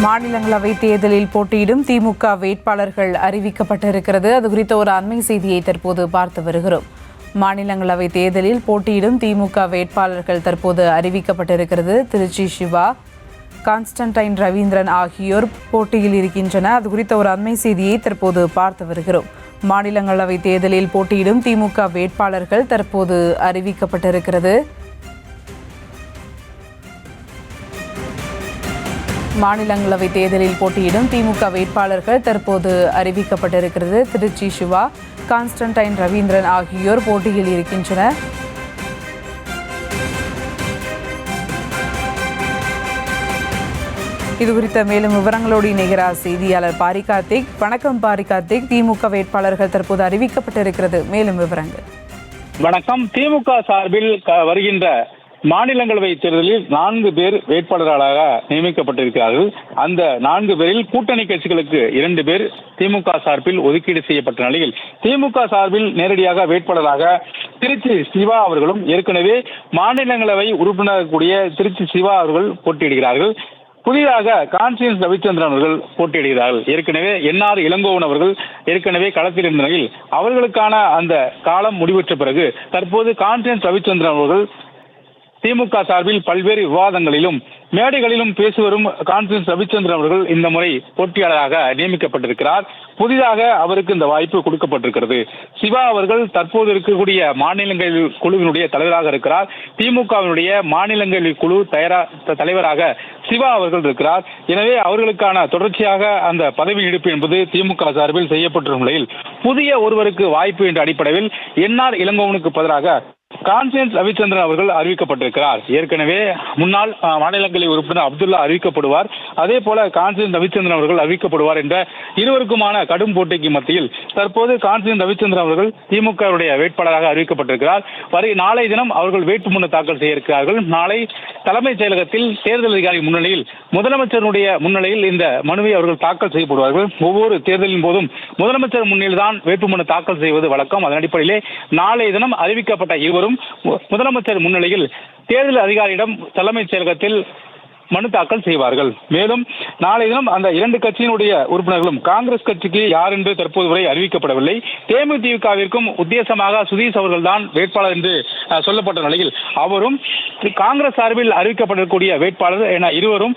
மாநிலங்களவை தேர்தலில் போட்டியிடும் திமுக வேட்பாளர்கள் அறிவிக்கப்பட்டிருக்கிறது. அது குறித்த ஒரு அண்மை செய்தியை தற்போது பார்த்து வருகிறோம். மாநிலங்களவை தேர்தலில் போட்டியிடும் திமுக வேட்பாளர்கள் தற்போது அறிவிக்கப்பட்டிருக்கிறது. திருச்சி சிவா, கான்ஸ்டன்டைன் ரவீந்திரன் ஆகியோர் போட்டியில் இருக்கின்றனர். அது குறித்த ஒரு அண்மை செய்தியை தற்போது பார்த்து வருகிறோம். மாநிலங்களவை தேர்தலில் போட்டியிடும் திமுக வேட்பாளர்கள் தற்போது அறிவிக்கப்பட்டிருக்கிறது. மாநிலங்களவை தேர்தலில் போட்டியிடும் திமுக வேட்பாளர்கள் தற்போது அறிவிக்கப்பட்டிருக்கிறது. திருச்சி சிவா, கான்ஸ்டன்டைன் ரவீந்திரன் ஆகியோர் போட்டியில் இருக்கின்றனர். இது குறித்த மேலும் விவரங்களோடு இணைகிறார் செய்தியாளர் பாரி கார்த்திக். வணக்கம் பாரி கார்த்திக். திமுக வேட்பாளர்கள் தற்போது அறிவிக்கப்பட்டிருக்கிறது, மேலும் விவரங்கள். வணக்கம். திமுக சார்பில் வருகின்ற மாநிலங்களவை தேர்தலில் 4 பேர் வேட்பாளர்களாக நியமிக்கப்பட்டிருக்கிறார்கள். அந்த 4 பேரில் கூட்டணி கட்சிகளுக்கு 2 பேர் திமுக சார்பில் ஒதுக்கீடு செய்யப்பட்ட நிலையில் திமுக சார்பில் நேரடியாக வேட்பாளராக திருச்சி சிவா அவர்களும் ஏற்கனவே மாநிலங்களவை உறுப்பினர் கூடிய திருச்சி சிவா அவர்கள் போட்டியிடுகிறார்கள். புதிதாக கான்ஸ்டன்டைன் ரவிச்சந்திரன் அவர்கள் போட்டியிடுகிறார்கள். ஏற்கனவே என்ஆர் இளங்கோவன் அவர்கள் ஏற்கனவே களத்தில் இருந்த நிலையில் அவர்களுக்கான அந்த காலம் முடிவுற்ற பிறகு தற்போது கான்ஸ்டன்டைன் ரவிச்சந்திரன் அவர்கள் திமுக சார்பில் பல்வேறு விவாதங்களிலும் மேடைகளிலும் பேசி வரும் கான்ஸ்டன்டைன் ரவிச்சந்திரன் அவர்கள் இந்த முறை போட்டியாளராக நியமிக்கப்பட்டிருக்கிறார். புதிதாக அவருக்கு இந்த வாய்ப்பு கொடுக்கப்பட்டிருக்கிறது. சிவா அவர்கள் தற்போது இருக்கக்கூடிய மாநிலங்களவை குழுவினுடைய தலைவராக இருக்கிறார். திமுகவினுடைய மாநிலங்களவை குழு தலைவராக சிவா அவர்கள் இருக்கிறார். எனவே அவர்களுக்கான தொடர்ச்சியாக அந்த பதவி நீடிப்பு என்பது திமுக சார்பில் செய்யப்பட்டிருக்கும் நிலையில் புதிய ஒருவருக்கு வாய்ப்பு என்ற அடிப்படையில் என்ஆர் இளங்கோவனுக்கு பதிலாக கான்ஸ்டன்டைன் ரவிச்சந்திரன் அவர்கள் அறிவிக்கப்பட்டிருக்கிறார். ஏற்கனவே முன்னாள் மாநிலங்களவை உறுப்பினர் அப்துல்லா அறிவிக்கப்படுவார், அதே போல கான்ஸ்டன்டைன் ரவிச்சந்திரன் அவர்கள் அறிவிக்கப்படுவார் என்ற இருவருக்குமான கடும் போட்டிக்கு மத்தியில் தற்போது கான்ஸ்டன்டைன் ரவிச்சந்திரன் அவர்கள் திமுகவுடைய வேட்பாளராக அறிவிக்கப்பட்டிருக்கிறார். நாளை தினம் அவர்கள் வேட்புமனு தாக்கல் செய்ய இருக்கிறார்கள். நாளை தலைமைச் செயலகத்தில் தேர்தல் அதிகாரி முன்னிலையில் முதலமைச்சருடைய முன்னிலையில் இந்த மனுவை அவர்கள் தாக்கல் செய்யப்படுவார்கள். ஒவ்வொரு தேர்தலின் போதும் முதலமைச்சர் முன்னிலையில் தான் வேட்புமனு தாக்கல் செய்வது வழக்கம். அதன் அடிப்படையிலே நாளை தினம் அறிவிக்கப்பட்ட இருவரும் முதலமைச்சர் முன்னிலையில் தேர்தல் அதிகாரியிடம் தலைமைச் செயலகத்தில் மனு தாக்கல் செய்வார்கள். மேலும் நாளை தினம் அந்த 2 கட்சியினுடைய உறுப்பினர்களும் காங்கிரஸ் கட்சிக்கு யார் என்று தற்போது வரை அறிவிக்கப்படவில்லை. தேமுதிகவிற்கும் உத்தேசமாக சுதீஷ் அவர்கள் தான் வேட்பாளர் என்று சொல்லப்பட்ட நிலையில் அவரும் காங்கிரஸ் சார்பில் அறிவிக்கப்படக்கூடிய வேட்பாளர் என இருவரும்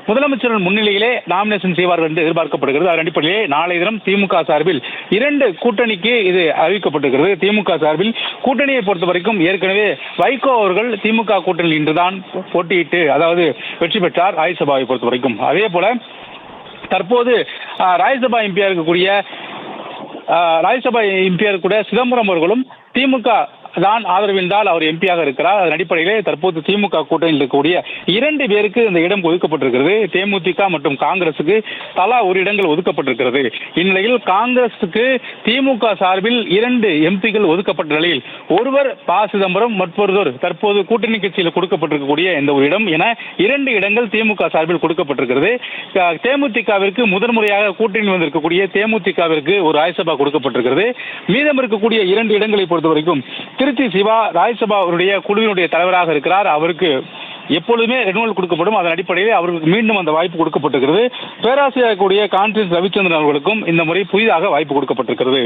முதலமைச்சரின் முன்னிலையிலே நாமினேஷன் செய்வார்கள் என்று எதிர்பார்க்கப்படுகிறது. அதன் அடிப்படையிலே நாளை தினம் திமுக சார்பில் 2 கூட்டணிக்கு இது அறிவிக்கப்பட்டிருக்கிறது. திமுக சார்பில் கூட்டணியை பொறுத்த வரைக்கும் ஏற்கனவே வைகோ அவர்கள் திமுக கூட்டணியில் இன்றுதான் போட்டியிட்டு அதாவது வெற்றி பெற்றார் ராஜ்யசபாவை பொறுத்த வரைக்கும். அதே போல தற்போது ராஜ்யசபா எம்பியா இருக்கக்கூடிய சிதம்பரம் அவர்களும் திமுக தான் ஆதரவு என்றால் அவர் எம்பியாக இருக்கிறார். அதன் அடிப்படையிலே தற்போது திமுக கூட்டணியில் இருக்கக்கூடிய 2 பேருக்கு இந்த இடம் ஒதுக்கப்பட்டிருக்கிறது. தேமுதிக மற்றும் காங்கிரசுக்கு தலா ஒரு இடங்கள் ஒதுக்கப்பட்டிருக்கிறது. இந்நிலையில் காங்கிரசுக்கு திமுக சார்பில் 2 எம்பிக்கள் ஒதுக்கப்பட்ட நிலையில் ஒருவர் ப. சிதம்பரம், மற்றொருவர் தற்போது கூட்டணி கட்சியில் கொடுக்கப்பட்டிருக்கக்கூடிய இந்த ஒரு இடம் என 2 இடங்கள் திமுக சார்பில் கொடுக்கப்பட்டிருக்கிறது. தேமுதிகவிற்கு முதன்முறையாக கூட்டணி வந்திருக்கக்கூடிய தேமுதிகவிற்கு ஒரு ராஜ்யசபா கொடுக்கப்பட்டிருக்கிறது. மீதம் இருக்கக்கூடிய 2 இடங்களை பொறுத்த வரைக்கும் திருச்சி சிவா ராஜ்யசபாவுடைய குழுவினுடைய தலைவராக இருக்கிறார். அவருக்கு எப்பொழுதுமே ரெனுவல் கொடுக்கப்படும். அதன் அடிப்படையில் அவருக்கு மீண்டும் அந்த வாய்ப்பு கொடுக்கப்பட்டிருக்கிறது. பேராசிரியர் கூடிய கான்ஸ்டன்டைன் ரவிச்சந்திரன் அவர்களுக்கும் இந்த முறை புதிதாக வாய்ப்பு கொடுக்கப்பட்டிருக்கிறது.